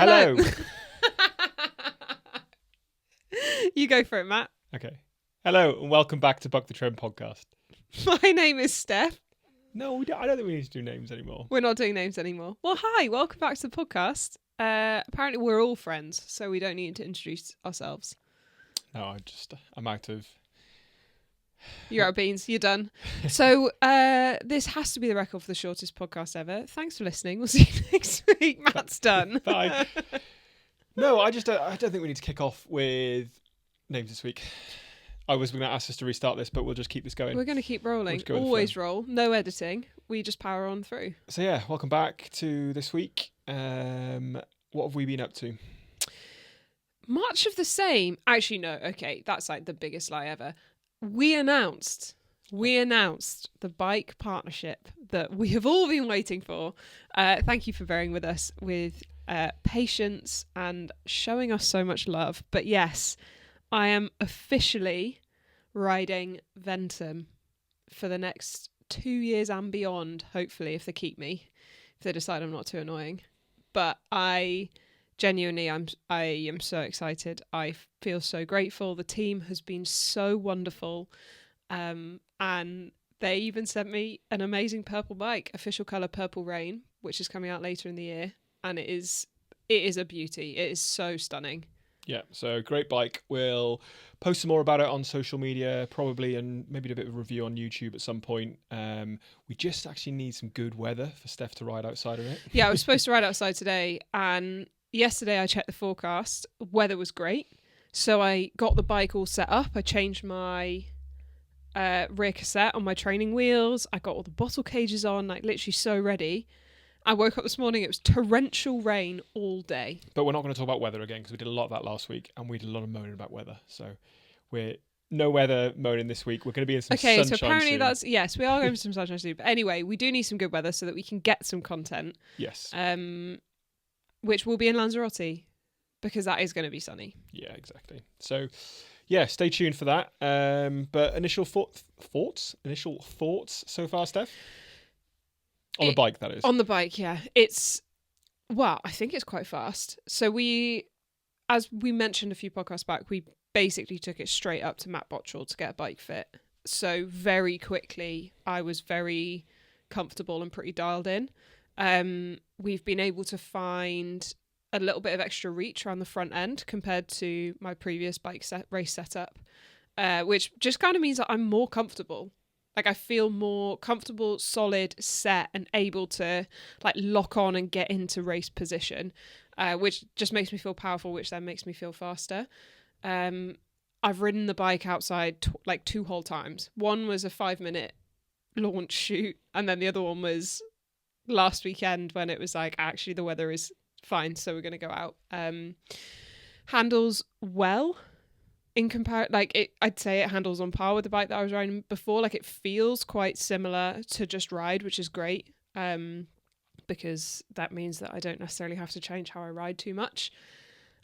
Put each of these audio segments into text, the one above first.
Hello. You go for it, Matt. Okay. Hello and welcome back to Buck the Trend podcast. My name is Steph. No, I don't think we need to do names anymore. We're not doing names anymore. Well, hi, welcome back to the podcast. Apparently we're all friends, so we don't need to introduce ourselves. No, I'm out of... You're out of beans. You're done. So this has to be the record for the shortest podcast ever. Thanks for listening. We'll see you next week. Matt's done. Bye. No, I don't think we need to kick off with names this week. I was going to ask us to restart this, but we'll just keep this going. We're going to keep rolling. We'll Always roll. No editing. We just power on through. So yeah, welcome back to this week. What have we been up to? Much of the same. Actually, no. Okay, that's like the biggest lie ever. We announced the bike partnership that we have all been waiting for. Thank you for bearing with us with patience and showing us so much love. But yes, I am officially riding Ventum for the next 2 years and beyond, hopefully, if they keep me, if they decide I'm not too annoying. But I am so excited. I feel so grateful. The team has been so wonderful. And they even sent me an amazing purple bike, official colour Purple Rain, which is coming out later in the year. And it is a beauty. It is so stunning. Yeah, so great bike. We'll post some more about it on social media, probably, and maybe do a bit of a review on YouTube at some point. We just actually need some good weather for Steph to ride outside of it. Yeah, I was supposed to ride outside today, and yesterday I checked the forecast. Weather was great, so I got the bike all set up. I changed my rear cassette on my training wheels. I got all the bottle cages on, like literally so ready. I woke up this morning, it was torrential rain all day. But we're not going to talk about weather again because we did a lot of that last week and we did a lot of moaning about weather. So we're no weather moaning this week. We're going to be in some sunshine so apparently soon. yes, we are going for some sunshine soon. But anyway, we do need some good weather so that we can get some content. Yes. Which will be in Lanzarote because that is going to be sunny. Yeah, exactly. So yeah, stay tuned for that. But initial thoughts so far, Steph? On the bike, that is. On the bike, yeah. I think it's quite fast. So as we mentioned a few podcasts back, we basically took it straight up to Matt Bottrell to get a bike fit. So very quickly, I was very comfortable and pretty dialed in. We've been able to find a little bit of extra reach around the front end compared to my previous race setup, which just kind of means that I'm more comfortable. Like I feel more comfortable, solid, set, and able to like lock on and get into race position, which just makes me feel powerful, which then makes me feel faster. I've ridden the bike outside like 2 whole times. One was a 5-minute launch shoot, and then the other one was last weekend when it was like, actually the weather is fine, so we're going to go out. Handles well. I'd say it handles on par with the bike that I was riding before. Like it feels quite similar to just ride, which is great, because that means that I don't necessarily have to change how I ride too much.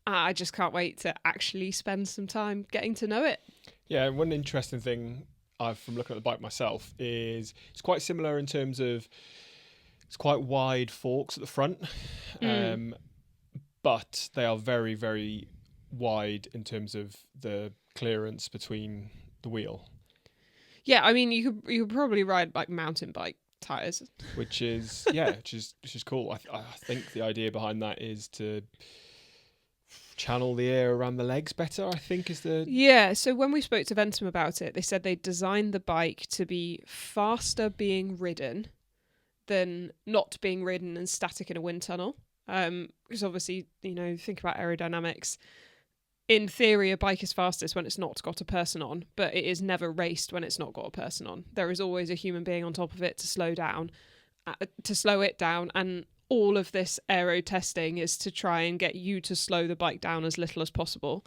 I just can't wait to actually spend some time getting to know it. Yeah, one interesting thing from looking at the bike myself is it's quite similar in terms of it's quite wide forks at the front, but they are very, very wide in terms of the clearance between the wheel. Yeah, I mean you could probably ride like mountain bike tires, which is cool. I think the idea behind that is to channel the air around the legs better, I think is the... Yeah, so when we spoke to Ventum about it, they said they designed the bike to be faster being ridden than not being ridden and static in a wind tunnel. Because obviously, think about aerodynamics. In theory, a bike is fastest when it's not got a person on, but it is never raced when it's not got a person on. There is always a human being on top of it to slow it down, and all of this aero testing is to try and get you to slow the bike down as little as possible.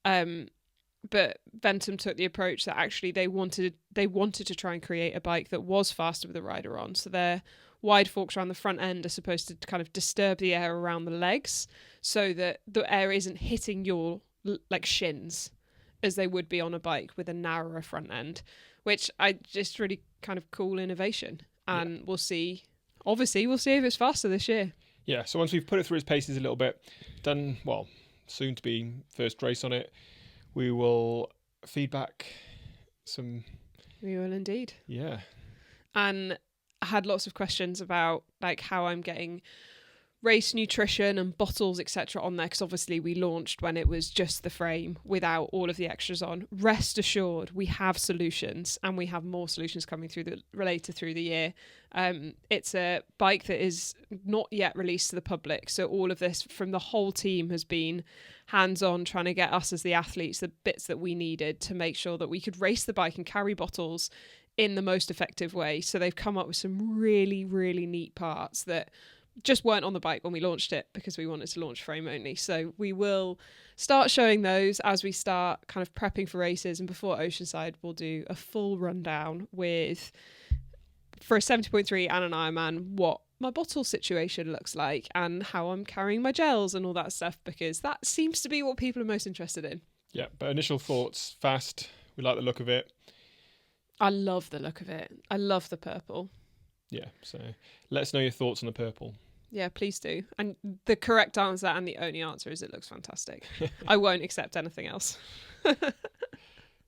But Ventum took the approach that actually they wanted to try and create a bike that was faster with a rider on. So their wide forks around the front end are supposed to kind of disturb the air around the legs so that the air isn't hitting your like shins as they would be on a bike with a narrower front end, which I just really kind of cool innovation. And we'll see. Obviously, we'll see if it's faster this year. Yeah, so once we've put it through its paces a little bit, done, well, soon to be first race on it, we will feedback some, We will indeed. yeah. And I had lots of questions about like how I'm getting race nutrition and bottles, etc. on there, because obviously we launched when it was just the frame without all of the extras on. Rest assured, we have solutions, and we have more solutions coming through later through the year. It's a bike that is not yet released to the public, so all of this from the whole team has been hands-on, trying to get us as the athletes the bits that we needed to make sure that we could race the bike and carry bottles in the most effective way. So they've come up with some really, really neat parts that just weren't on the bike when we launched it, because we wanted to launch frame only. So we will start showing those as we start kind of prepping for races, and before Oceanside we'll do a full rundown with, for a 70.3 and an Ironman, what my bottle situation looks like and how I'm carrying my gels and all that stuff, because that seems to be what people are most interested in. Yeah, but initial thoughts, fast, we like the look of it. I love the look of it. I love the purple. Yeah, so let us know your thoughts on the purple. Yeah, please do. And the correct answer and the only answer is it looks fantastic. I won't accept anything else.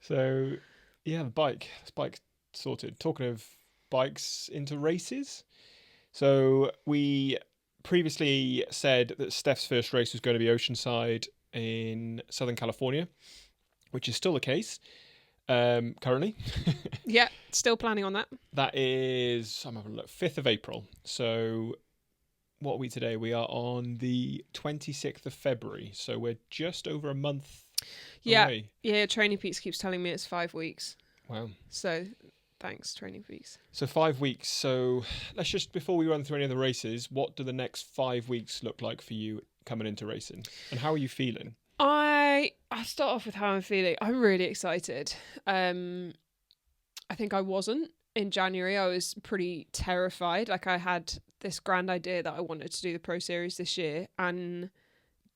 So, yeah, the bike. This bike sorted. Talking of bikes into races. So we previously said that Steph's first race was going to be Oceanside in Southern California, which is still the case currently. Yeah, still planning on that. That is, I'm having a look, 5th of April. So what are we today? We are on the 26th of February. So we're just over a month away. Yeah, Training Peaks keeps telling me it's 5 weeks. Wow. So thanks, Training Peaks. So 5 weeks. So let's just, before we run through any of the races, what do the next 5 weeks look like for you coming into racing? And how are you feeling? I start off with how I'm feeling. I'm really excited. I think I wasn't in January. I was pretty terrified. Like, I had this grand idea that I wanted to do the Pro Series this year and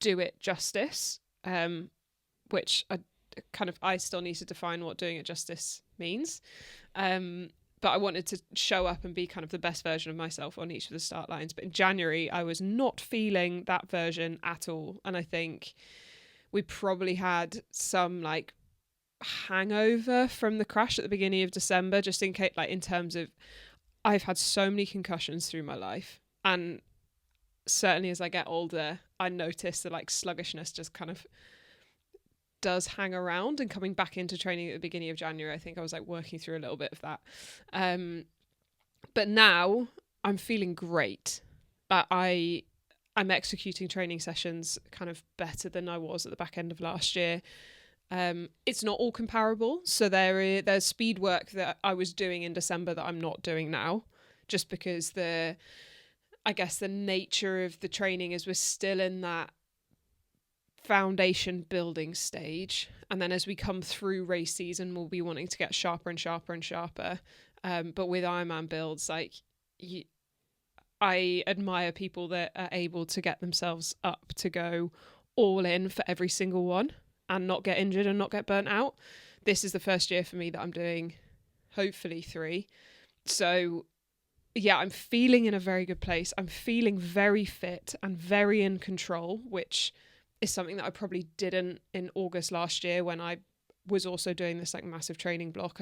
do it justice, which I still need to define what doing it justice means. But I wanted to show up and be kind of the best version of myself on each of the start lines. But in January, I was not feeling that version at all. And I think we probably had some like hangover from the crash at the beginning of December, just in case, like, in terms of, I've had so many concussions through my life, and certainly as I get older I notice that like sluggishness just kind of does hang around, and coming back into training at the beginning of January, I think I was like working through a little bit of that, but now I'm feeling great. I'm executing training sessions kind of better than I was at the back end of last year. It's not all comparable. So there's speed work that I was doing in December that I'm not doing now, just because I guess the nature of the training is we're still in that foundation building stage. And then as we come through race season, we'll be wanting to get sharper and sharper and sharper. But with Ironman builds, like, I admire people that are able to get themselves up to go all in for every single one and not get injured and not get burnt out. This is the first year for me that I'm doing hopefully 3. So yeah, I'm feeling in a very good place. I'm feeling very fit and very in control, which is something that I probably didn't in August last year when I was also doing this like massive training block.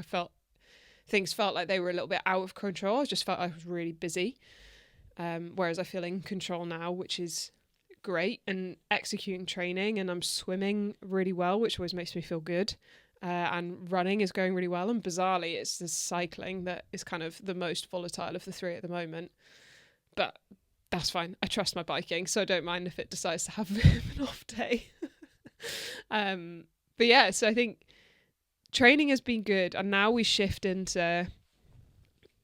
Things felt like they were a little bit out of control. I just felt I was really busy. Whereas I feel in control now, which is great, and executing training, and I'm swimming really well, which always makes me feel good. And running is going really well. And bizarrely, it's the cycling that is kind of the most volatile of the 3 at the moment. But that's fine. I trust my biking, so I don't mind if it decides to have a bit of an off day. But yeah, so I think training has been good. And now we shift into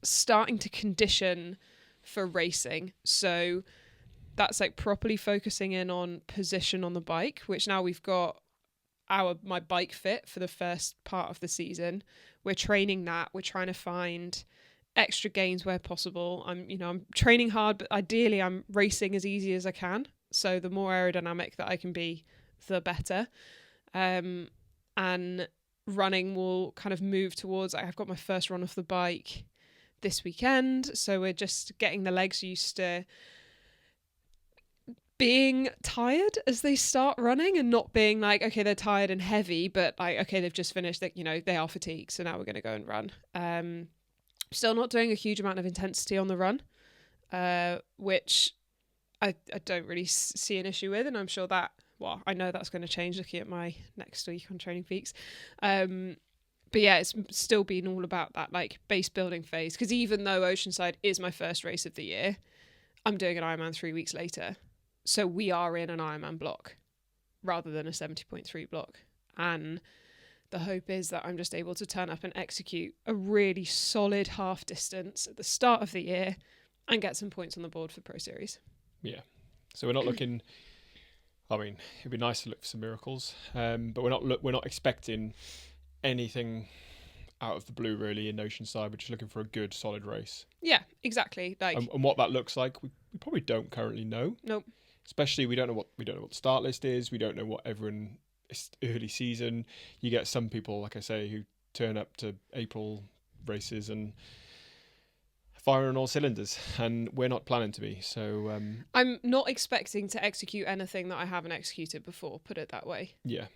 starting to condition for racing. So that's like properly focusing in on position on the bike, which now we've got my bike fit for the first part of the season. We're training that. We're trying to find extra gains where possible. I'm training hard, but ideally I'm racing as easy as I can. So the more aerodynamic that I can be, the better. And running will kind of move towards, I've got my first run off the bike this weekend, so we're just getting the legs used to being tired as they start running and not being like, okay, they're tired and heavy, but like, okay, they've just finished, that, you know, they are fatigued, so now we're going to go and run. Still not doing a huge amount of intensity on the run, which I don't really see an issue with, and I'm sure that, well, I know that's going to change looking at my next week on Training Peaks. But yeah, it's still been all about that like base building phase, because even though Oceanside is my first race of the year, I'm doing an Ironman 3 weeks later. So we are in an Ironman block rather than a 70.3 block. And the hope is that I'm just able to turn up and execute a really solid half distance at the start of the year and get some points on the board for Pro Series. Yeah. So we're not looking, I mean, it'd be nice to look for some miracles, but we're not expecting anything out of the blue really in Oceanside. We're just looking for a good solid race. Yeah, exactly. Like, and what that looks like, we probably don't currently know. Nope. Especially we don't know what the start list is. We don't know what everyone. It's early season. You get some people, like I say, who turn up to April races and fire on all cylinders, and we're not planning to be. So I'm not expecting to execute anything that I haven't executed before. Put it that way. Yeah.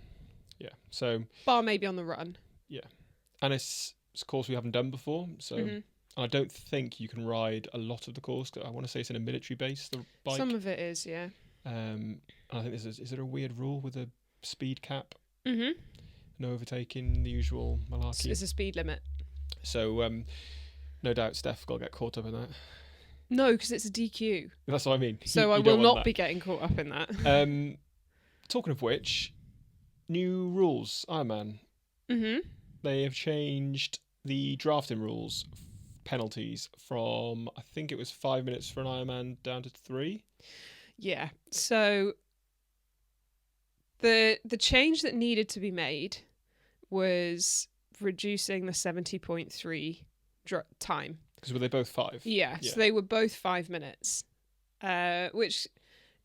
So bar maybe on the run. Yeah, and it's a course we haven't done before. So I don't think you can ride a lot of the course. I want to say it's in a military base. The bike. Some of it is, yeah. And I think is there a weird rule with a speed cap? Mm-hmm. No overtaking, the usual malarkey. It's a speed limit. So no doubt Steph got to get caught up in that. No, because it's a DQ. That's what I mean. So I will not be getting caught up in that. Talking of which, new rules, Ironman. Mm-hmm. They have changed the drafting rules penalties from, I think it was 5 minutes for an Ironman down to 3. Yeah. So the change that needed to be made was reducing the 70.3 time. Because were they both 5? Yeah. So they were both 5 minutes, which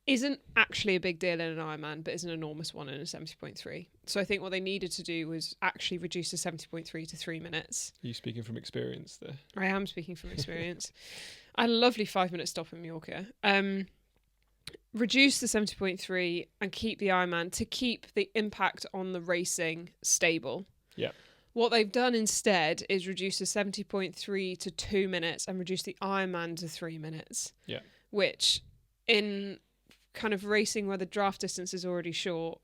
isn't actually a big deal in an Ironman, but is an enormous one in a 70.3. So I think what they needed to do was actually reduce the 70.3 to 3 minutes. Are you speaking from experience there? I am speaking from experience. I had a lovely 5-minute stop in Mallorca. Reduce the 70.3 and keep the Ironman to keep the impact on the racing stable. Yeah. What they've done instead is reduce the 70.3 to 2 minutes and reduce the Ironman to 3 minutes. Yeah. Which, in kind of racing where the draft distance is already short,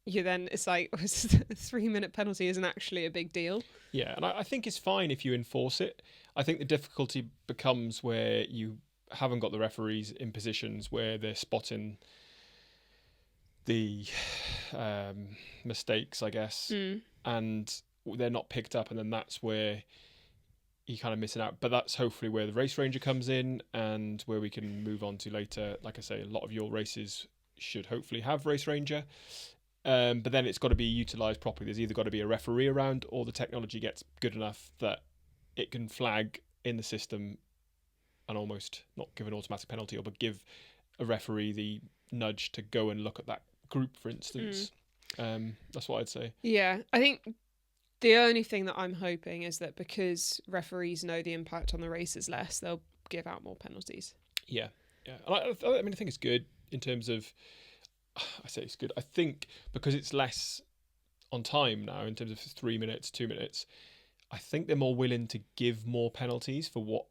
it's like a 3-minute penalty isn't actually a big deal. Yeah, and I think it's fine if you enforce it. I think the difficulty becomes where you haven't got the referees in positions where they're spotting the mistakes, I guess, and they're not picked up, and then that's where you're kind of missing out. But that's hopefully where the race ranger comes in, and where we can move on to later. Like I say, a lot of your races should hopefully have race ranger, but then it's got to be utilised properly. There's either got to be a referee around, or the technology gets good enough that it can flag in the system and almost not give an automatic penalty, but give a referee the nudge to go and look at that group, for instance. That's what I'd say. Yeah, I think the only thing that I'm hoping is that because referees know the impact on the race is less, they'll give out more penalties. Yeah. And I mean, I think it's good in terms of, I say it's good, I think because it's less on time now in terms of 3 minutes, 2 minutes, I think they're more willing to give more penalties for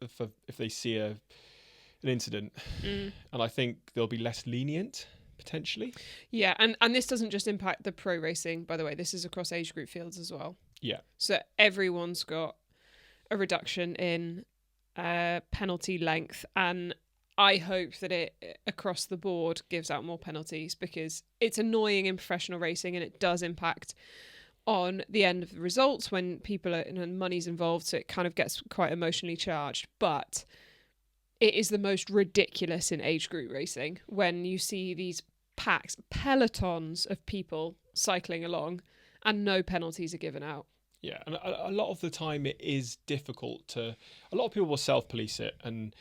if they see an incident. And I think they'll be less lenient potentially. Yeah, and this doesn't just impact the pro racing, by the way. This is across age group fields as well. Yeah. So everyone's got a reduction in penalty length, and I hope that it across the board gives out more penalties, because it's annoying in professional racing and it does impact on the end of the results when people are and money's involved, so it kind of gets quite emotionally charged. But it is the most ridiculous in age group racing when you see these pelotons of people cycling along and no penalties are given out. Yeah, and a lot of the time it is difficult a lot of people will self-police it, and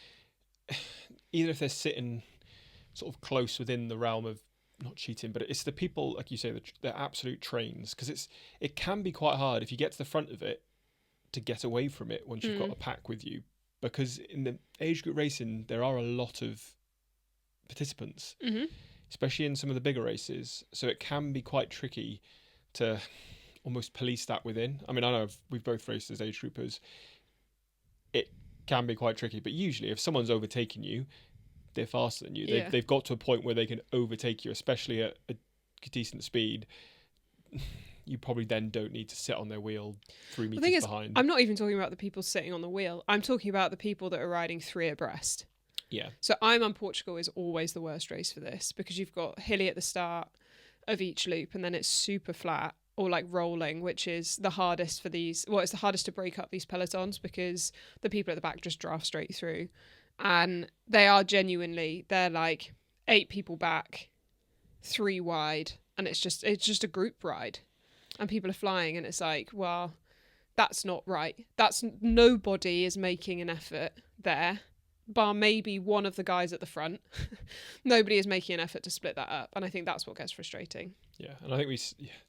either if they're sitting sort of close within the realm of not cheating, but it's the people, like you say, they're absolute trains, because it can be quite hard if you get to the front of it to get away from it once you've got a pack with you, because in the age group racing there are a lot of participants, Mm-hmm. especially in some of the bigger races. So it can be quite tricky to almost police that within. I mean, I know we've both raced as age groupers. It can be quite tricky, but usually if someone's overtaking you, they're faster than you. Yeah. They've got to a point where they can overtake you, especially at a decent speed. You probably then don't need to sit on their wheel 3 meters The thing is, behind. I'm not even talking about the people sitting on the wheel. I'm talking about the people that are riding 3 abreast. Yeah. So Ironman Portugal is always the worst race for this because you've got hilly at the start of each loop and then it's super flat or like rolling, which is the hardest for these. Well, it's the hardest to break up these pelotons because the people at the back just draft straight through. And they are genuinely, they're like 8 people back, 3 wide, and it's just a group ride. And people are flying and it's like, well, that's not right. Nobody is making an effort there, bar maybe one of the guys at the front. Nobody is making an effort to split that up. And I think that's what gets frustrating. Yeah, and I think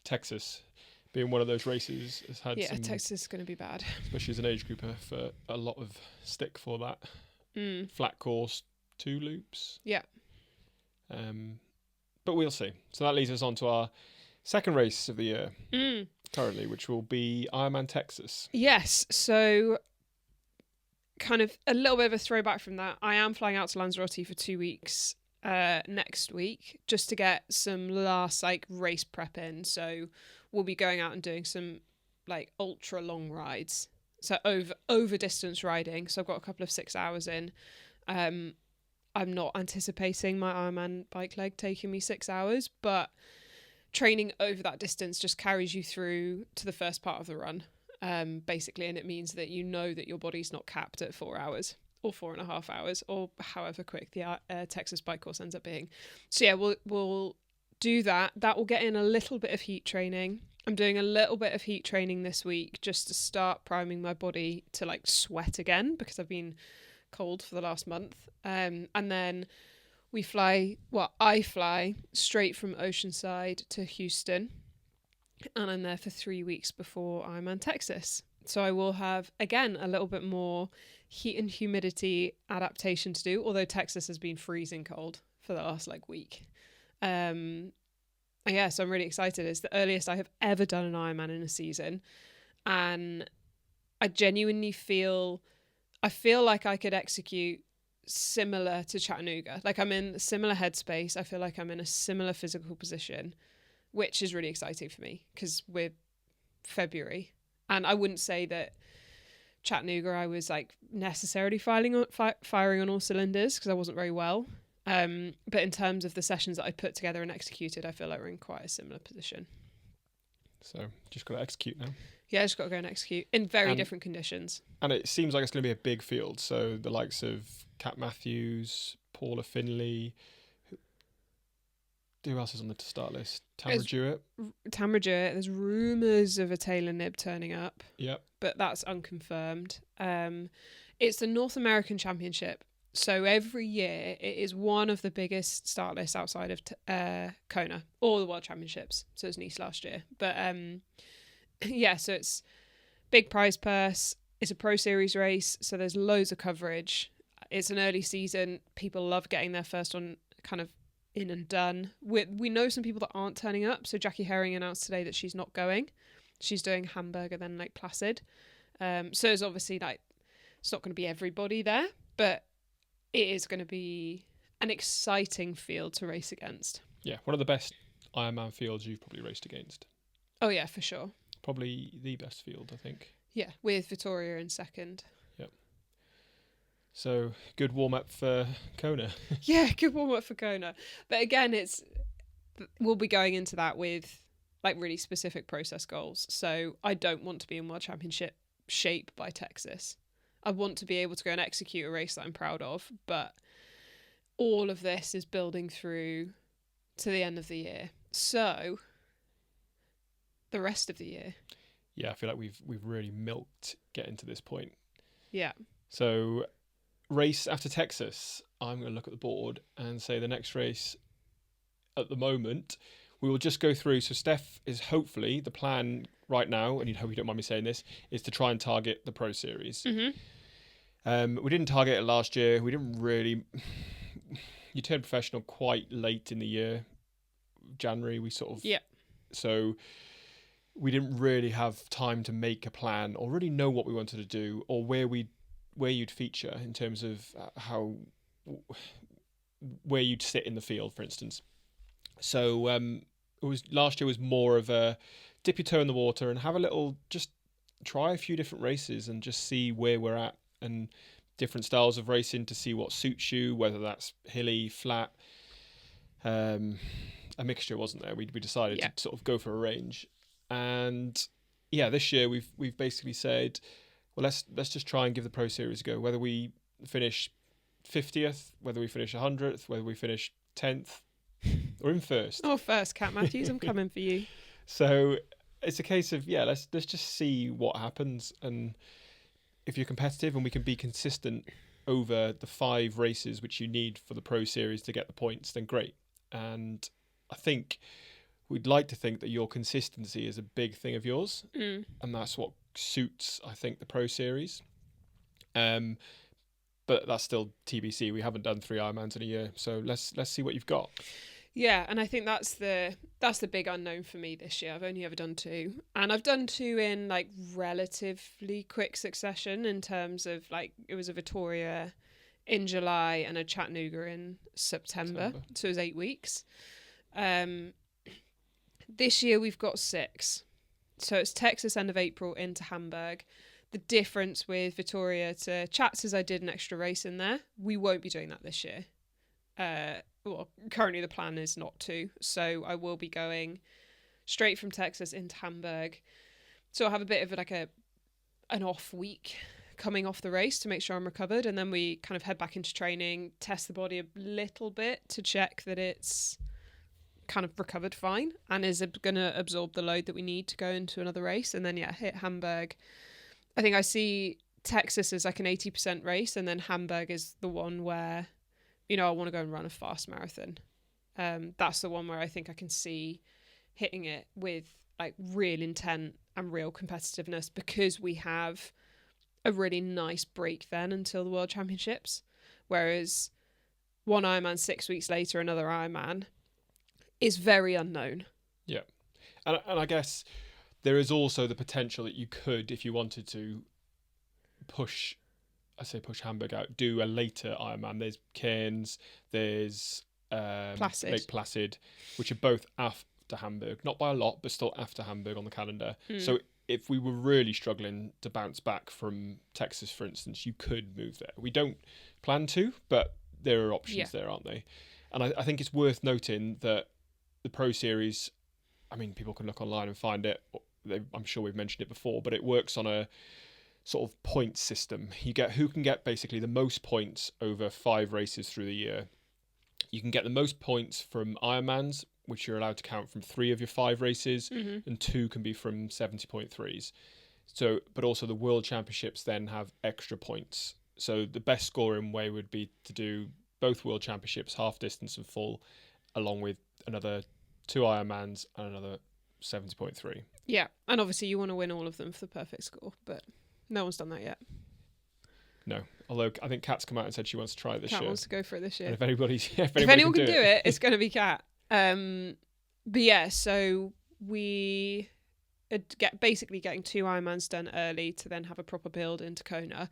Texas, being one of those races, has had some... Texas is going to be bad. Especially as an age grouper, for a lot of stick for that. Flat course, 2 loops. Yeah. But we'll see. So that leads us on to our second race of the year currently, which will be Ironman Texas. Yes. So kind of a little bit of a throwback from that. I am flying out to Lanzarote for 2 weeks next week just to get some last like race prep in. So we'll be going out and doing some like ultra long rides. So over distance riding. So I've got a couple of 6 hours in. I'm not anticipating my Ironman bike leg taking me 6 hours, but training over that distance just carries you through to the first part of the run, basically. And it means that you know that your body's not capped at 4 hours or 4.5 hours or however quick the Texas bike course ends up being. So yeah, we'll do that. That will get in a little bit of heat training. I'm doing a little bit of heat training this week just to start priming my body to like sweat again because I've been cold for the last month. And then I fly straight from Oceanside to Houston and I'm there for 3 weeks before I'm in Texas. So I will have, again, a little bit more heat and humidity adaptation to do, although Texas has been freezing cold for the last like week. Yeah, so I'm really excited. It's the earliest I have ever done an Ironman in a season. And I genuinely feel like I could execute similar to Chattanooga. Like I'm in a similar headspace. I feel like I'm in a similar physical position, which is really exciting for me because we're February. And I wouldn't say that Chattanooga I was like necessarily firing on all cylinders because I wasn't very well. But in terms of the sessions that I put together and executed, I feel like we're in quite a similar position. So just got to execute now. Yeah, I just got to go and execute in very different conditions. And it seems like it's going to be a big field. So the likes of Kat Matthews, Paula Finley. Who else is on the start list? Tamara Jewett. There's rumours of a Taylor Nib turning up. Yep. But that's unconfirmed. It's the North American Championship. So every year it is one of the biggest start lists outside of Kona or the World Championships. So it was Nice last year. But yeah, so it's big prize purse. It's a Pro Series race. So there's loads of coverage. It's an early season. People love getting their first one kind of in and done. We know some people that aren't turning up. So Jackie Herring announced today that she's not going. She's doing Hamburg and then Lake Placid. So it's obviously like, it's not going to be everybody there, but it is going to be an exciting field to race against. Yeah, one of the best Ironman fields you've probably raced against. Oh yeah, for sure. Probably the best field, I think. Yeah, with Vittoria in second. Yep. So, good warm-up for Kona. Yeah, good warm-up for Kona. But again, we'll be going into that with like really specific process goals. So I don't want to be in World Championship shape by Texas. I want to be able to go and execute a race that I'm proud of, but all of this is building through to the end of the year. So the rest of the year. Yeah, I feel like we've really milked getting to this point. Yeah. So race after Texas, I'm going to look at the board and say the next race at the moment, we will just go through. So Steph is hopefully, the plan right now, and you'd hope you don't mind me saying this, is to try and target the Pro Series. Mm-hmm. We didn't target it last year. We didn't really you turned professional quite late in the year, January. We sort of Yeah. So we didn't really have time to make a plan or really know what we wanted to do or where you'd feature in terms of where you'd sit in the field, for instance. So last year was more of a dip your toe in the water and have a little, just try a few different races and just see where we're at, and different styles of racing to see what suits you, whether that's hilly, flat, a mixture, wasn't there? We decided to sort of go for a range, and yeah, this year we've basically said, well, let's just try and give the Pro Series a go. Whether we finish 50th, whether we finish 100th, whether we finish 10th, or in first. Oh, first, Cat Matthews, I'm coming for you. So it's a case of let's just see what happens, and if you're competitive and we can be consistent over the 5 races which you need for the Pro Series to get the points, then great. And I think we'd like to think that your consistency is a big thing of yours, and that's what suits, I think, the Pro Series. But that's still TBC. We haven't done 3 Ironmans in a year, so let's see what you've got. Yeah, and I think that's the big unknown for me this year. I've only ever done 2, and I've done 2 in like relatively quick succession in terms of like it was a Victoria in July and a Chattanooga in September. So it was 8 weeks. This year we've got 6, so it's Texas end of April into Hamburg. The difference with Victoria to Chats is I did an extra race in there. We won't be doing that this year. Well, currently the plan is not to, so I will be going straight from Texas into Hamburg. So I'll have a bit of like an off week coming off the race to make sure I'm recovered, and then we kind of head back into training, test the body a little bit to check that it's kind of recovered fine and is going to absorb the load that we need to go into another race, and then hit Hamburg. I think I see Texas as like an 80% race, and then Hamburg is the one where I want to go and run a fast marathon. That's the one where I think I can see hitting it with like real intent and real competitiveness, because we have a really nice break then until the World Championships. Whereas one Ironman 6 weeks later, another Ironman is very unknown. Yeah. And I guess there is also the potential that you could, if you wanted to, push Hamburg out, do a later Ironman. There's Cairns, there's Lake Placid, which are both after Hamburg, not by a lot, but still after Hamburg on the calendar. So if we were really struggling to bounce back from Texas, for instance, you could move there. We don't plan to, but there are options there, aren't they? And I think it's worth noting that the Pro Series, I mean, people can look online and find it. I'm sure we've mentioned it before, but it works on a sort of point system. You get who can get basically the most points over 5 races through the year. You can get the most points from Ironmans, which you're allowed to count from 3 of your 5 races, and 2 can be from 70.3s. So, but also the World Championships then have extra points. So the best scoring way would be to do both World Championships, half distance and full, along with another 2 Ironmans and another 70.3. Yeah, and obviously you want to win all of them for the perfect score, but no one's done that yet. No, although I think Kat's come out and said she wants to try it this year. Kat wants to go for it this year. And if anyone can do it, it's going to be Kat. But yeah, so we basically getting 2 Ironmans done early to then have a proper build into Kona,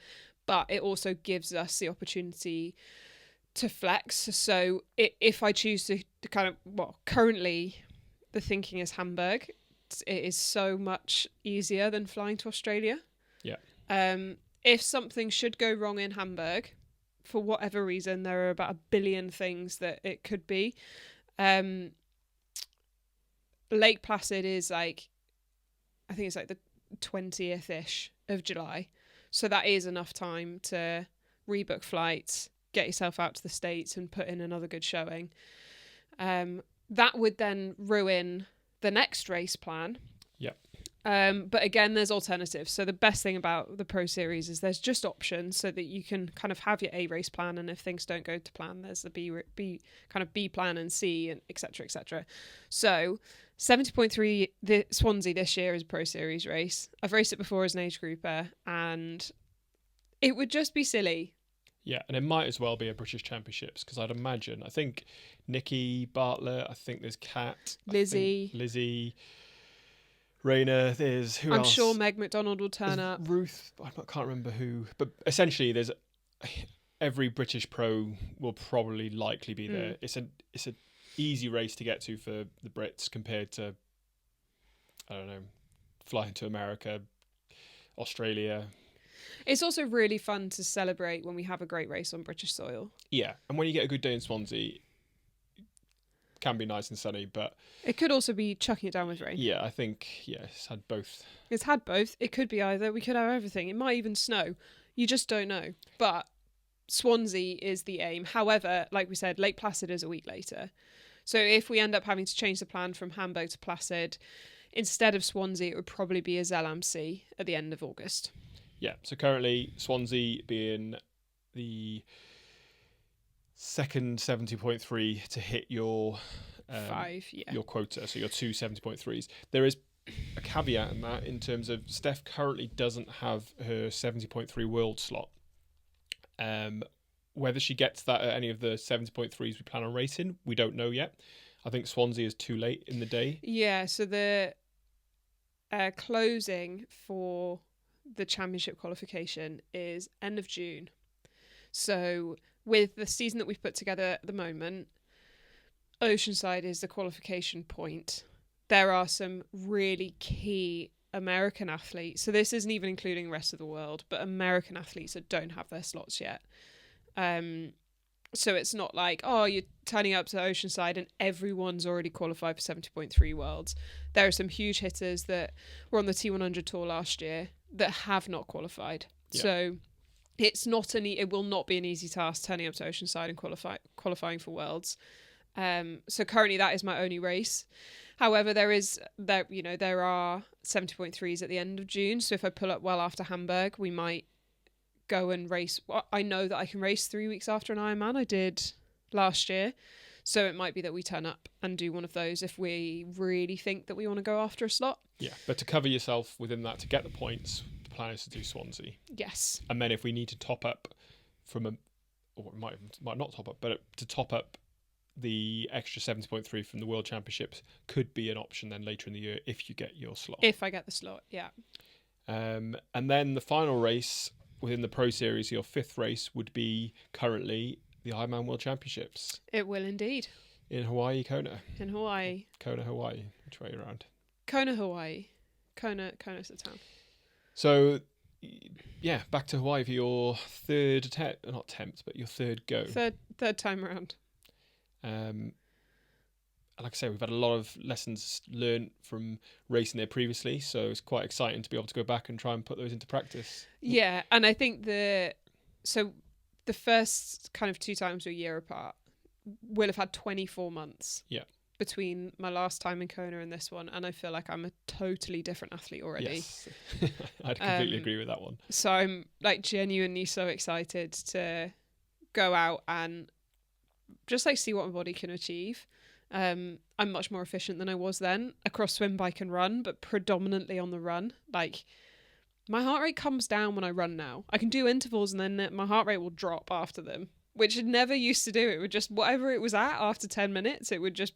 but it also gives us the opportunity to flex. So if I choose to kind of, currently the thinking is Hamburg. It is so much easier than flying to Australia. Yeah. If something should go wrong in Hamburg, for whatever reason, there are about 1 billion things that it could be. Lake Placid is like, I think it's like the 20th-ish of July. So that is enough time to rebook flights, get yourself out to the States and put in another good showing. That would then ruin the next race plan. Yep. But again, there's alternatives. So the best thing about the Pro Series is there's just options so that you can kind of have your A race plan, and if things don't go to plan, there's the B kind of B plan and C, and et cetera, et cetera. So 70.3, the Swansea this year is a Pro Series race. I've raced it before as an age grouper, and it would just be silly Yeah, and it might as well be a British Championships because I'd imagine. I think Nikki Bartlett. I think there's Kat. Lizzie. Raina. There's who I'm else? sure Meg McDonald will turn There's up. Ruth. I can't remember who, but essentially, there's every British pro will probably likely be there. It's a easy race to get to for the Brits compared to, I don't know, flying to America, Australia. It's also really fun to celebrate when we have a great race on British soil. Yeah, and when you get a good day in Swansea, it can be nice and sunny, but it could also be chucking it down with rain. Yeah, I think it's had both. It's had both. It could be either. We could have everything. It might even snow. You just don't know. But Swansea is the aim. However, like we said, Lake Placid is a week later. So if we end up having to change the plan from Hamburg to Placid, instead of Swansea, it would probably be a Zell-am-See at the end of August. Yeah, so currently Swansea being the second 70.3 to hit your your quota, so your two 70.3s. There is a caveat in that in terms of Steph currently doesn't have her 70.3 world slot. Whether she gets that at any of the 70.3s we plan on racing, we don't know yet. I think Swansea is too late in the day. Yeah, so the closing for the championship qualification is end of June. So with the season that we've put together at the moment, Oceanside is the qualification point. There are some really key American athletes. So this isn't even including the rest of the world, but American athletes that don't have their slots yet. So it's not like, oh, you're turning up to Oceanside and everyone's already qualified for 70.3 Worlds. There are some huge hitters that were on the T100 tour last year that have not qualified. Yeah. So it's not it will not be an easy task turning up to Oceanside and qualifying for Worlds. So currently that is my only race. However, there are 70.3s at the end of June. So if I pull up well after Hamburg, we might go and race. Well, I know that I can race 3 weeks after an Ironman. I did last year. So it might be that we turn up and do one of those if we really think that we want to go after a slot. Yeah, but to cover yourself within that, to get the points, the plan is to do Swansea. Yes. And then if we need to top up or might not top up, but to top up the extra 70.3 from the World Championships could be an option then later in the year if you get your slot. If I get the slot, yeah. And then the final race within the Pro Series, your fifth race, would be currently the Ironman World Championships. It will indeed. In Hawaii, Kona. In Hawaii. Kona, Hawaii. Which way around? Kona, Hawaii. Kona's the town. So, yeah, back to Hawaii for your third attempt. Not attempt, but your third go. Third time around. Like I say, we've had a lot of lessons learned from racing there previously, so it's quite exciting to be able to go back and try and put those into practice. Yeah, and I think the first kind of 2 times a year apart, we'll have had 24 months. Yeah. Between my last time in Kona and this one, and I feel like I'm a totally different athlete already. Yes, I'd completely agree with that one. So I'm like genuinely so excited to go out and just like see what my body can achieve. I'm much more efficient than I was then across swim, bike and run, but predominantly on the run. Like my heart rate comes down when I run now. I can do intervals and then my heart rate will drop after them, which it never used to do. It would just, whatever it was at after 10 minutes, it would just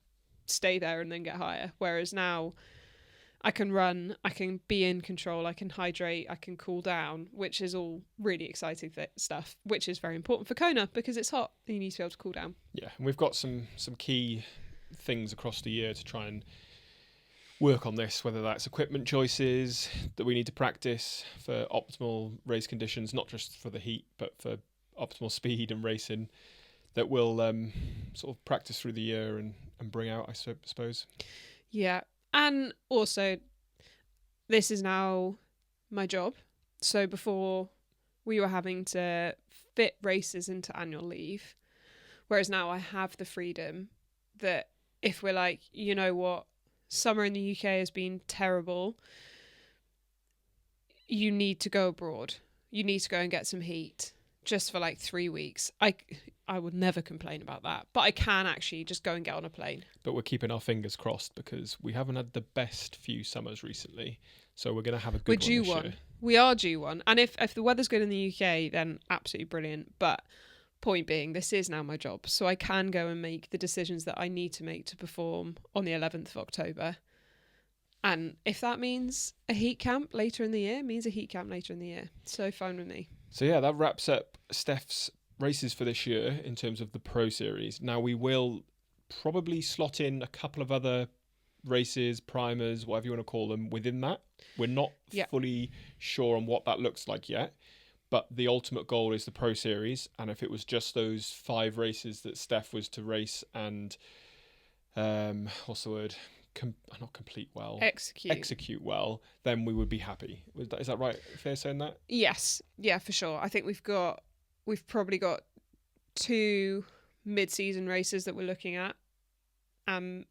stay there and then get higher. Whereas now I can run, I can be in control, I can hydrate, I can cool down, which is all really exciting stuff, which is very important for Kona because it's hot and you need to be able to cool down. Yeah, and we've got some key things across the year to try and work on this, whether that's equipment choices that we need to practice for optimal race conditions, not just for the heat, but for optimal speed and racing that we'll sort of practice through the year and bring out, I suppose. Yeah. And also, this is now my job. So before we were having to fit races into annual leave, whereas now I have the freedom that if we're like, you know what, summer in the UK has been terrible, you need to go abroad. You need to go and get some heat. just for like 3 weeks. I would never complain about that, but I can actually just go and get on a plane. But we're keeping our fingers crossed because we haven't had the best few summers recently. So we're going to have a good We're due one this one. year. We are due one. And if the weather's good in the UK, then absolutely brilliant. But point being, this is now my job. So I can go and make the decisions that I need to make to perform on the 11th of October. And if that means a heat camp later in the year, means a heat camp later in the year. So fine with me. So yeah, that wraps up Steph's races for this year in terms of the Pro Series. Now we will probably slot in a couple of other races, primers, whatever you want to call them, within that. We're not fully sure on what that looks like yet, but the ultimate goal is the Pro Series. And if it was just those 5 races that Steph was to race and what's the word? Not complete well. Execute well, then we would be happy. Is that right? Fair saying that? Yes. Yeah, for sure. I think we've probably got 2 mid-season races that we're looking at, 1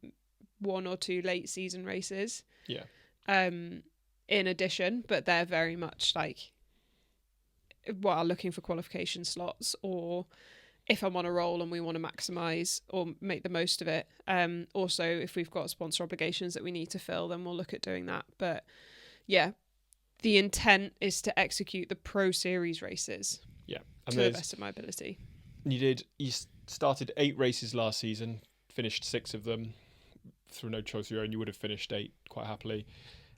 or 2 late season races. Yeah. In addition, but they're very much like looking for qualification slots, or if I'm on a roll and we want to maximise or make the most of it. Also, if we've got sponsor obligations that we need to fill, then we'll look at doing that. But yeah, the intent is to execute the Pro Series races. Yeah, to the best of my ability. You started 8 races last season, finished 6 of them through no choice of your own. You would have finished 8 quite happily.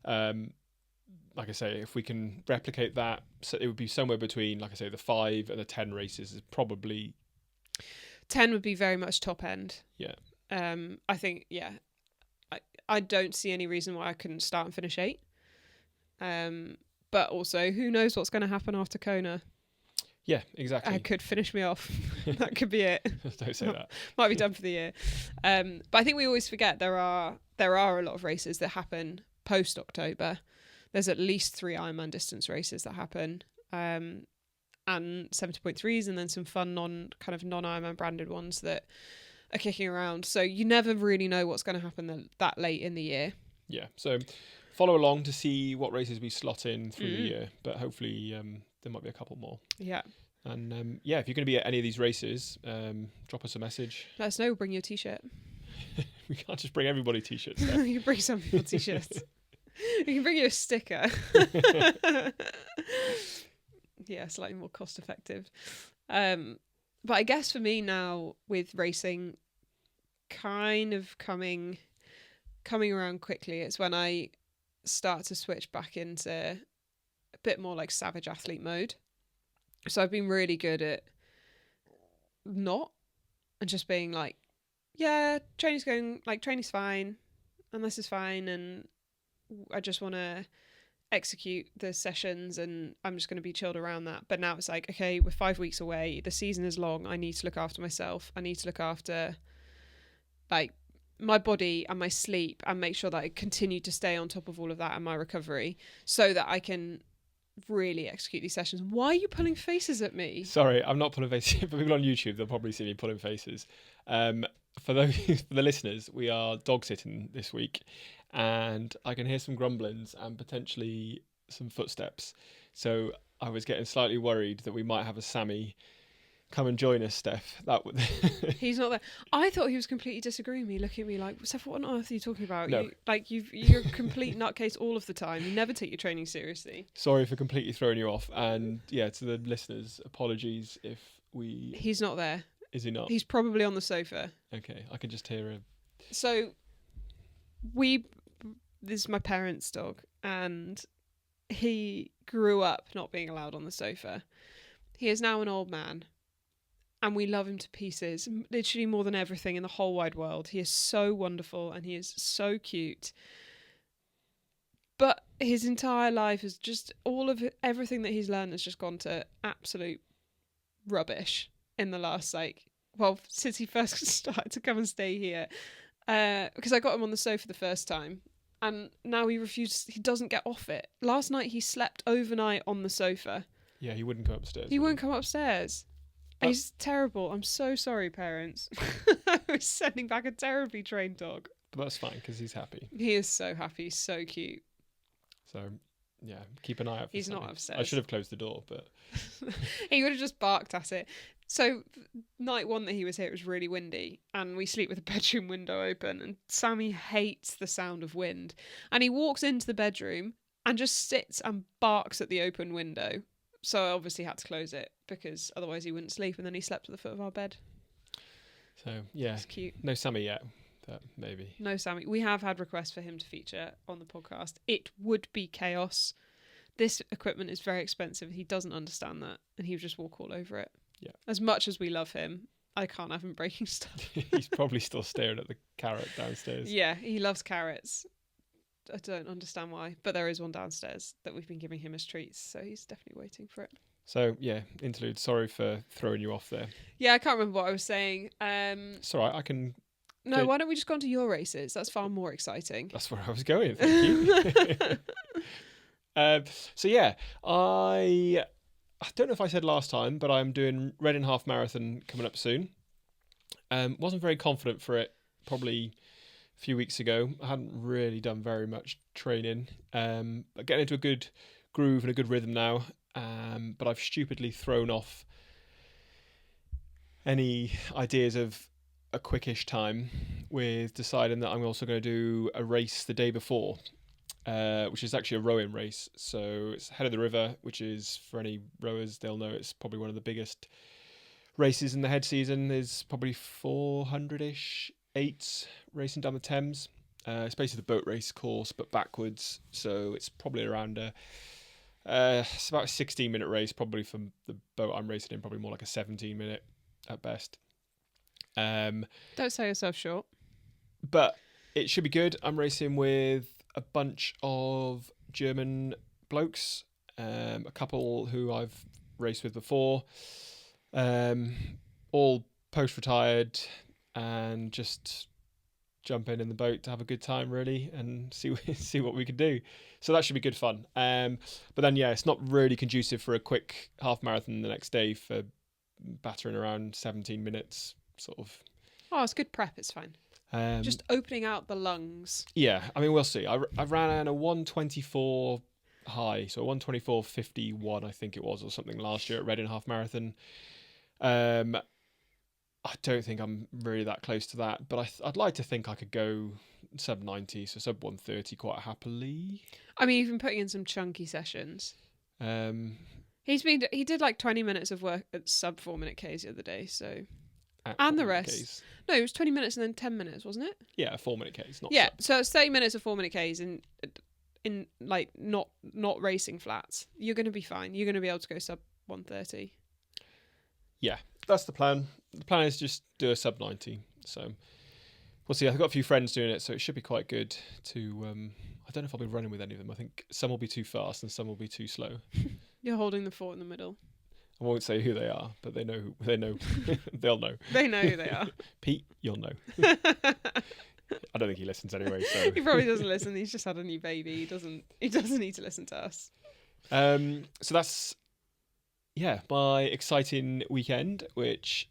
Like I say, if we can replicate that, so it would be somewhere between, like I say, the 5 and the 10 races is probably 10 would be very much top end. Yeah. I think, I don't see any reason why I couldn't start and finish 8. But also, who knows what's going to happen after Kona? Yeah, exactly. It could finish me off. That could be it. Don't say that. Might be done for the year. But I think we always forget there are a lot of races that happen post October. There's at least 3 Ironman distance races that happen. And 70.3s, and then some fun non-Ironman branded ones that are kicking around. So you never really know what's going to happen that late in the year. Yeah. So follow along to see what races we slot in through the year, but hopefully there might be a couple more. Yeah. And if you're going to be at any of these races, drop us a message. Let us know. We'll bring you a t-shirt. We can't just bring everybody t-shirts. You can bring some people t-shirts. We can bring you a sticker. Yeah, slightly more cost effective. But I guess for me now, with racing kind of coming around quickly, it's when I start to switch back into a bit more like savage athlete mode. So I've been really good at not, and just being like, yeah, training's fine, and this is fine, and I just want to execute the sessions, and I'm just going to be chilled around that. But now it's like, okay, we're 5 weeks away, the season is long, I need to look after myself, I need to look after like my body and my sleep, and make sure that I continue to stay on top of all of that and my recovery, so that I can really execute these sessions. Why are you pulling faces at me? Sorry, I'm not pulling faces. For people on YouTube, they'll probably see me pulling faces. For the listeners, we are dog sitting this week, and I can hear some grumblings and potentially some footsteps. So I was getting slightly worried that we might have a Sammy come and join us, Steph. That would. He's not there. I thought he was completely disagreeing with me, looking at me like, Steph, what on earth are you talking about? No. You're a complete nutcase all of the time. You never take your training seriously. Sorry for completely throwing you off. And yeah, to the listeners, apologies if we... He's not there. Is he not? He's probably on the sofa. Okay, I can just hear him. So this is my parents' dog, and he grew up not being allowed on the sofa. He is now an old man, and we love him to pieces, literally more than everything in the whole wide world. He is so wonderful, and he is so cute. But his entire life is just, everything that he's learned has just gone to absolute rubbish in the last, since he first started to come and stay here. Because I got him on the sofa the first time, and now he doesn't get off it. Last night he slept overnight on the sofa. Yeah, he wouldn't come upstairs. He wouldn't come upstairs. He's terrible. I'm so sorry, parents. I was sending back a terribly trained dog. But that's fine, because he's happy. He is so happy. He's so cute. So, Yeah, keep an eye out for He's Sammy. not upstairs. I should have closed the door, but He would have just barked at it. So night one that he was here, it was really windy, and we sleep with the bedroom window open, and Sammy hates the sound of wind, and he walks into the bedroom and just sits and barks at the open window. So I obviously had to close it because otherwise he wouldn't sleep, and then he slept at the foot of our bed. so yeah, It's cute. no Sammy yet, but maybe. No Sammy. We have had requests for him to feature on the podcast. It would be chaos. This equipment is very expensive. He doesn't understand that, and he would just walk all over it. Yeah. As much as we love him, I can't have him breaking stuff. He's probably still staring at the carrot downstairs. Yeah, he loves carrots. I don't understand why, but there is one downstairs that we've been giving him as treats, so he's definitely waiting for it. So yeah, interlude. Sorry for throwing you off there. Yeah, I can't remember what I was saying. It's all right. I can. No, why don't we just go on to your races? That's far more exciting. That's where I was going. Thank you. So yeah, I don't know if I said last time, but I'm doing Reading Half Marathon coming up soon. Wasn't very confident for it probably a few weeks ago. I hadn't really done very much training, but getting into a good groove and a good rhythm now. But I've stupidly thrown off any ideas of a quickish time with deciding that I'm also going to do a race the day before. Which is actually a rowing race. So it's Head of the River, which is, for any rowers, they'll know it's probably one of the biggest races in the head season. There's probably 400-ish eights racing down the Thames. It's basically the boat race course, but backwards. So it's probably around it's about a 16-minute race, probably from the boat I'm racing in, probably more like a 17-minute at best. Don't sell yourself short. But it should be good. I'm racing with a bunch of German blokes, a couple who I've raced with before, all post-retired, and just jump in the boat to have a good time, really, and see what we can do. So that should be good fun. But then, yeah, it's not really conducive for a quick half marathon the next day for battering around 17 minutes, sort of. Oh, it's good prep. It's fine. Just opening out the lungs. Yeah, I mean, we'll see. I ran a 1:24 high, so 1:24.51, I think it was, or something last year at Reading Half Marathon. I don't think I'm really that close to that, but I'd like to think I could go sub 90, so sub 130 quite happily. I mean, you've been putting in some chunky sessions. He did like 20 minutes of work at sub 4 minute Ks the other day, so. And the rest. Ks. No, it was 20 minutes and then 10 minutes, wasn't it? Yeah, 4 minute Ks, not yeah, sub. so it's 30 minutes of 4 minute Ks in like not racing flats. You're going to be fine. You're going to be able to go sub 130. Yeah, that's the plan. The plan is just do a sub 90. So we'll see. I've got a few friends doing it, so it should be quite good to. I don't know if I'll be running with any of them. I think some will be too fast and some will be too slow. You're holding the fort in the middle. I won't say who they are, but they know. They'll know. They know who they are. Pete, you'll know. I don't think he listens anyway. So he probably doesn't listen. He's just had a new baby. He doesn't need to listen to us. So that's my exciting weekend, which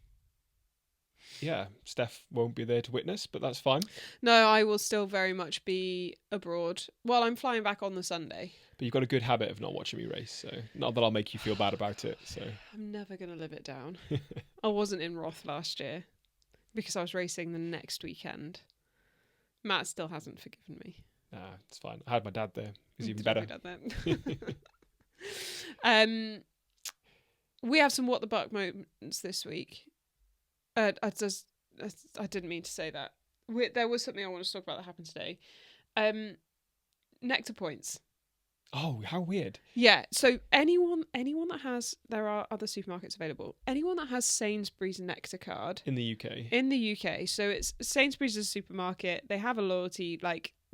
Steph won't be there to witness, but that's fine. No, I will still very much be abroad. Well, I'm flying back on the Sunday. But you've got a good habit of not watching me race, so not that I'll make you feel bad about it. So I'm never going to live it down. I wasn't in Roth last year because I was racing the next weekend. Matt still hasn't forgiven me. Nah, it's fine. I had my dad there. He's even better. We have some what the buck moments this week. I didn't mean to say that. There was something I wanted to talk about that happened today. Nectar points. Oh, how weird. Yeah, so anyone that has, there are other supermarkets available. Anyone that has Sainsbury's Nectar card in the UK. In the UK, so it's Sainsbury's is a supermarket. They have a loyalty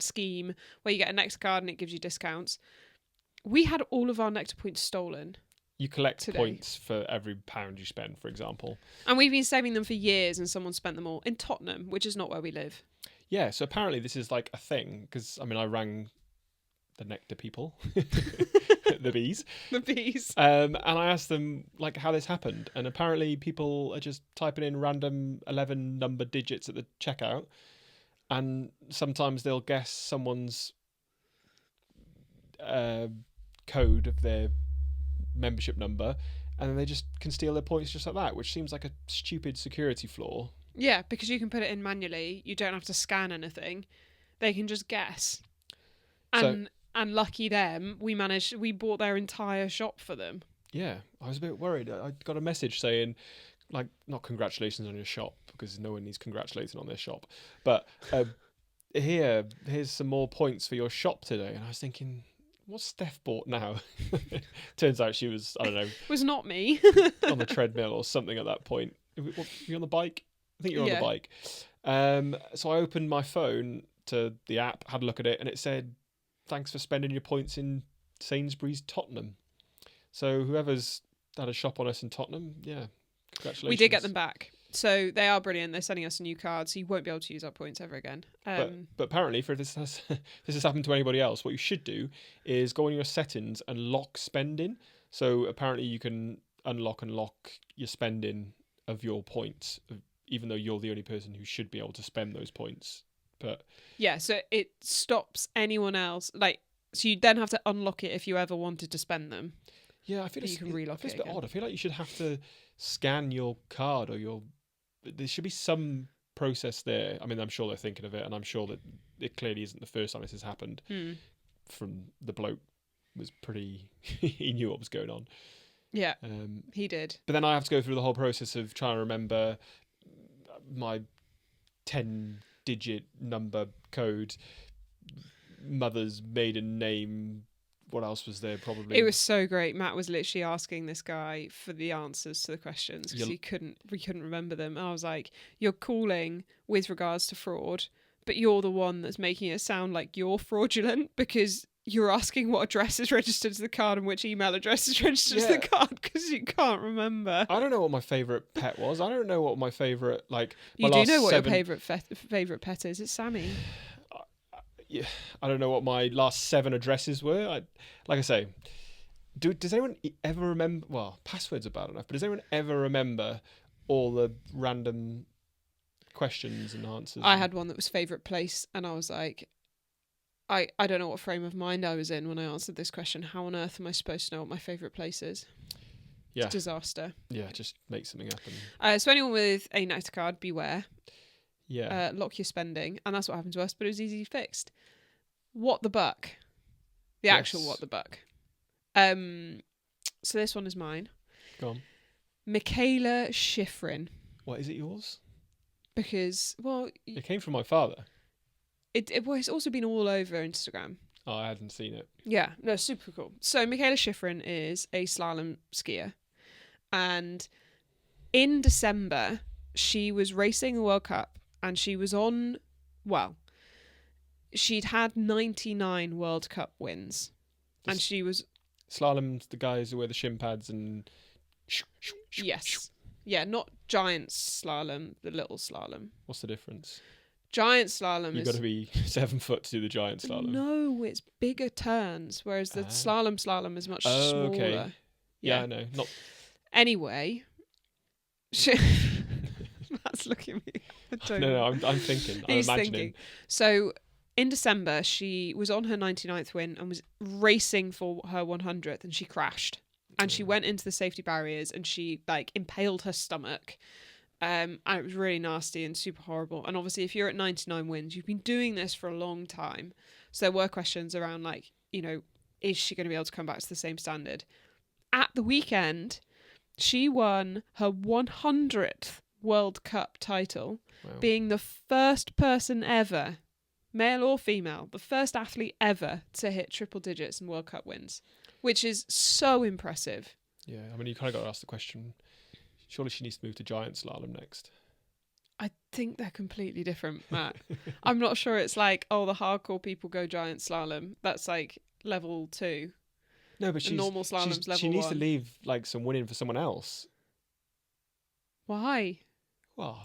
scheme where you get a Nectar card and it gives you discounts. We had all of our Nectar points stolen. You collect today. Points for every £1 you spend, for example. And we've been saving them for years, and someone spent them all in Tottenham, which is not where we live. Yeah, so apparently this is like a thing, because I rang the Nectar people, the bees. The bees. And I asked them how this happened, and apparently people are just typing in random 11 number digits at the checkout, and sometimes they'll guess someone's code of their membership number, and then they just can steal their points just like that, which seems like a stupid security flaw. Yeah, because you can put it in manually. You don't have to scan anything. They can just guess. And lucky them, we bought their entire shop for them. Yeah, I was a bit worried. I got a message saying, like, not congratulations on your shop, because no one needs congratulating on their shop, but here's some more points for your shop today. And I was thinking, what's Steph bought now? Turns out she was, I don't know, It was not me. on the treadmill or something at that point. Were you on the bike? I think you're on Yeah. the bike. So I opened my phone to the app, had a look at it, and it said, thanks for spending your points in Sainsbury's Tottenham. So whoever's had a shop on us in Tottenham, yeah, congratulations. We did get them back. So they are brilliant. They're sending us a new card, so you won't be able to use our points ever again. But apparently, if this has happened to anybody else, what you should do is go on your settings and lock spending. So apparently you can unlock and lock your spending of your points, even though you're the only person who should be able to spend those points. But yeah, so it stops anyone else. So you then have to unlock it if you ever wanted to spend them. yeah, I feel You can relock it's it a bit again. odd. I feel like you should have to scan your card or there should be some process there. I mean, I'm sure they're thinking of it, and I'm sure that it clearly isn't the first time this has happened. From the bloke was pretty, he knew what was going on. Yeah, he did. But then I have to go through the whole process of trying to remember my 10-digit number code, mother's maiden name. What else was there? Probably It was so great. Matt was literally asking this guy for the answers to the questions because we couldn't remember them. And I was like, "You're calling with regards to fraud, but you're the one that's making it sound like you're fraudulent because you're asking what address is registered to the card and which email address is registered to the card because you can't remember." I don't know what my favourite pet was. I don't know what my favourite You do know what your favourite pet is. It's Sammy. Yeah, I don't know what my last 7 addresses were. Like I say, does anyone ever remember? Well, passwords are bad enough, but does anyone ever remember all the random questions and answers? I had one that was favourite place, and I was like, I don't know what frame of mind I was in when I answered this question. How on earth am I supposed to know what my favourite place is? Yeah. It's a disaster. Yeah, just make something up. So anyone with a NECTA card, beware. Yeah. Lock your spending. And that's what happened to us, but it was easily fixed. What the buck? The actual what the buck. So this one is mine. Go on. Michaela Schifrin. What, is it yours? Because, well... It came from my father. It's also been all over Instagram. Oh, I hadn't seen it. Yeah, no, super cool. So Michaela Schifrin is a slalom skier. And in December, she was racing the World Cup and she was on, well, she'd had 99 World Cup wins. And she was... Slalom's the guys who wear the shin pads and... Yes. Yeah, not giant slalom, the little slalom. What's the difference? Giant slalom You've got to be 7 foot to do the giant slalom. No, it's bigger turns, whereas the slalom is much smaller. Okay. Yeah, I know. Not... Anyway, Matt's looking at me. No, I'm thinking. He's I'm imagining. thinking. So in December, she was on her 99th win and was racing for her 100th, and she crashed. And she went into the safety barriers and she impaled her stomach. And it was really nasty and super horrible. And obviously, if you're at 99 wins, you've been doing this for a long time. So there were questions around is she going to be able to come back to the same standard? At the weekend, she won her 100th World Cup title, being the first person ever, male or female, the first athlete ever to hit triple digits in World Cup wins, which is so impressive. Yeah, I mean, you kind of got to ask the question, surely she needs to move to giant slalom next. I think they're completely different, Matt. I'm not sure it's the hardcore people go giant slalom. That's level 2. No, but normal slalom's level 1. She needs to leave some winning for someone else. Why? Well,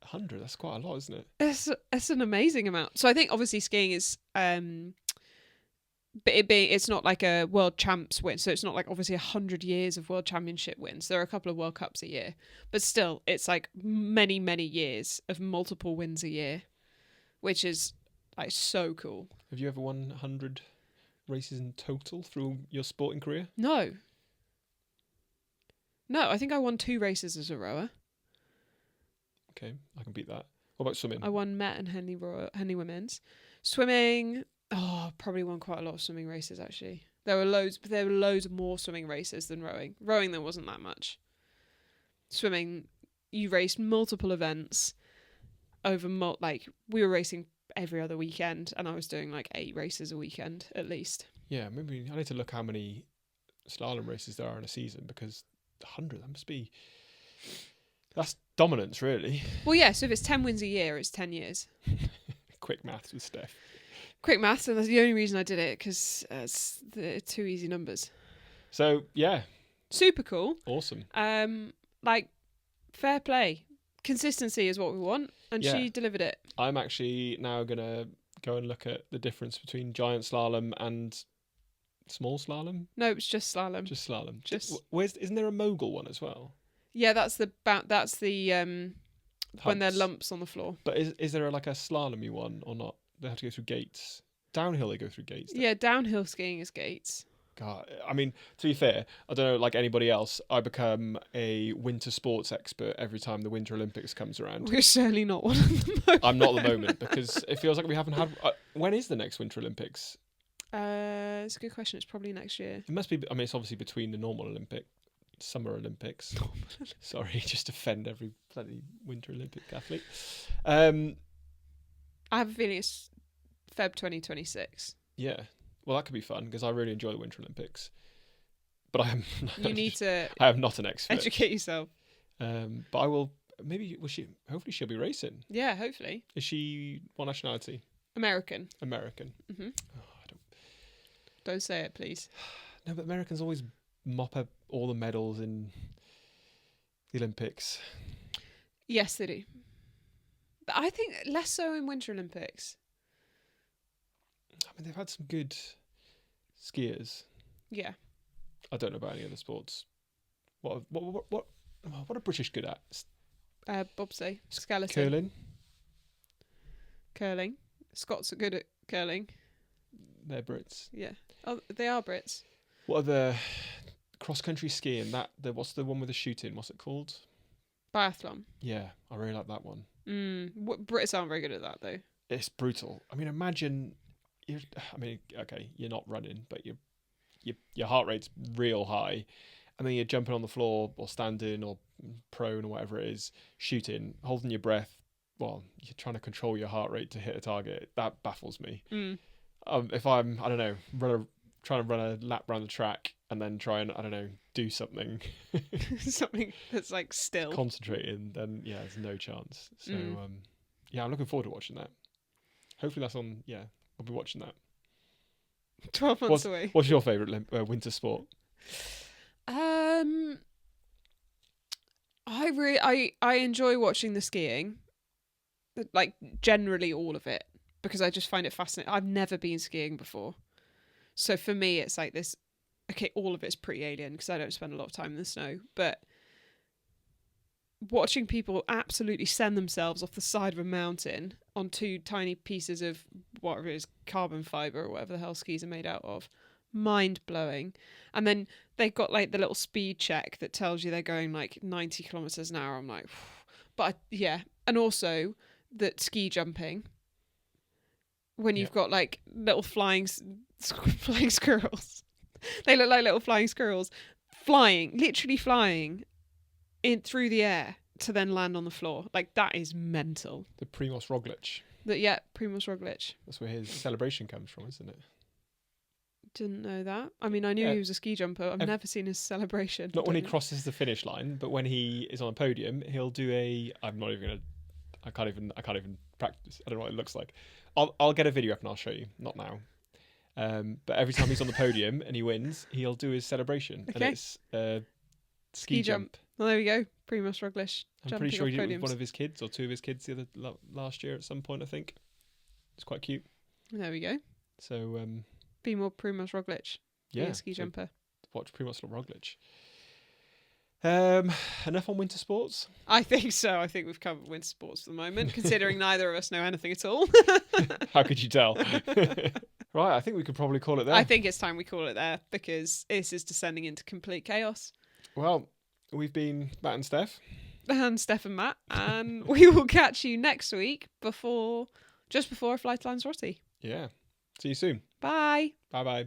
100, that's quite a lot, isn't it? It's an amazing amount. So I think obviously skiing is but it's not like a world champs win, so it's not obviously 100 years of world championship wins. There are a couple of World Cups a year, but still it's many years of multiple wins a year, which is so cool. Have you ever won 100 races in total through your sporting career? No. No, I think I won 2 races as a rower. Okay, I can beat that. What about swimming? I won Met and Henley Women's. Swimming, probably won quite a lot of swimming races actually. There were loads more swimming races than rowing. Rowing there wasn't that much. Swimming, you raced multiple events over we were racing every other weekend, and I was doing like 8 races a weekend at least. Yeah, maybe I need to look how many slalom races there are in a season, because 100, that's dominance, really. Well, yeah, so if it's 10 wins a year, it's 10 years. Quick maths with Steph. Quick maths, and that's the only reason I did it, because it's 2 easy numbers. So, yeah. Super cool. Awesome. Fair play. Consistency is what we want, and she delivered it. I'm actually now going to go and look at the difference between giant slalom and small slalom. No, it's just slalom. Just slalom. Isn't there a mogul one as well? Yeah, that's the when they're lumps on the floor. But is there like a slalomy one or not? They have to go through gates. Downhill, they go through gates. Yeah, downhill skiing is gates. God, I mean, to be fair, I don't know, like anybody else, I become a winter sports expert every time the Winter Olympics comes around. We're certainly not one at the moment. I'm not at the moment, because it feels like we haven't had... when is the next Winter Olympics? It's a good question. It's probably next year. It must be... I mean, it's obviously between the normal Summer Olympics. Sorry, just offend every bloody Winter Olympic athlete. I have a feeling it's Feb 2026. Yeah. Well, that could be fun, because I really enjoy the Winter Olympics. But I am... You need to... I am not an expert. Educate yourself. But I will... Maybe... Hopefully she'll be racing. Yeah, hopefully. Is she... What nationality? American. American. Mm-hmm. Don't say it, please. No, but Americans always mop up all the medals in the Olympics. Yes, they do. But I think less so in Winter Olympics. I mean, they've had some good skiers. Yeah. I don't know about any other sports. What are British good at? Bobsleigh, skeleton, curling. Scots are good at curling. They're Brits. Yeah. Oh, they are Brits. What are the cross-country skiing? What's the one with the shooting? What's it called? Biathlon. Yeah, I really like that one. Brits aren't very good at that though. It's brutal. I mean, imagine. Okay, you're not running, but your heart rate's real high, and then you're jumping on the floor or standing or prone or whatever it is, shooting, holding your breath. Well, you're trying to control your heart rate to hit a target. That baffles me. If I'm, I don't know, trying to run a lap around the track and then try and, I don't know, do something. Something that's like still. Concentrating, then yeah, there's no chance. So, yeah, I'm looking forward to watching that. Hopefully that's on, yeah, I'll be watching that. 12 months away. What's your favourite winter sport? I enjoy watching the skiing. Like, generally all of it. Because I just find it fascinating. I've never been skiing before. So for me, it's like this... Okay, all of it's pretty alien because I don't spend a lot of time in the snow. But watching people absolutely send themselves off the side of a mountain on 2 tiny pieces of whatever it is, carbon fibre or whatever the hell skis are made out of. Mind-blowing. And then they've got like the little speed check that tells you they're going like 90 kilometres an hour. I'm like... yeah. And also that ski jumping... When you've got like little flying squirrels. They look like little flying squirrels literally flying in through the air to then land on the floor. Like, that is mental. The Primož Roglič. Primož Roglič. That's where his celebration comes from, isn't it? Didn't know that. I mean, I knew he was a ski jumper. I've never seen his celebration. Not when he crosses the finish line, but when he is on a podium, he'll do a... I can't even practice. I don't know what it looks like. I'll get a video up and I'll show you. Not now. But every time he's on the podium and he wins, he'll do his celebration. Okay. And it's ski jump. Well, there we go. Primož Roglič. I'm pretty sure he did it with one of his kids or 2 of his kids last year at some point, I think. It's quite cute. There we go. So... be more Primož Roglič. Yeah. Be a ski jumper. Watch Primož Roglič. Enough on winter sports? I think so. I think we've covered winter sports for the moment, considering neither of us know anything at all. How could you tell? Right, I think we could probably call it there. I think it's time we call it there because this is descending into complete chaos. Well, we've been Matt and Steph. And Steph and Matt, and we will catch you next week just before Flight Lines Rotty. Yeah. See you soon. Bye. Bye-bye.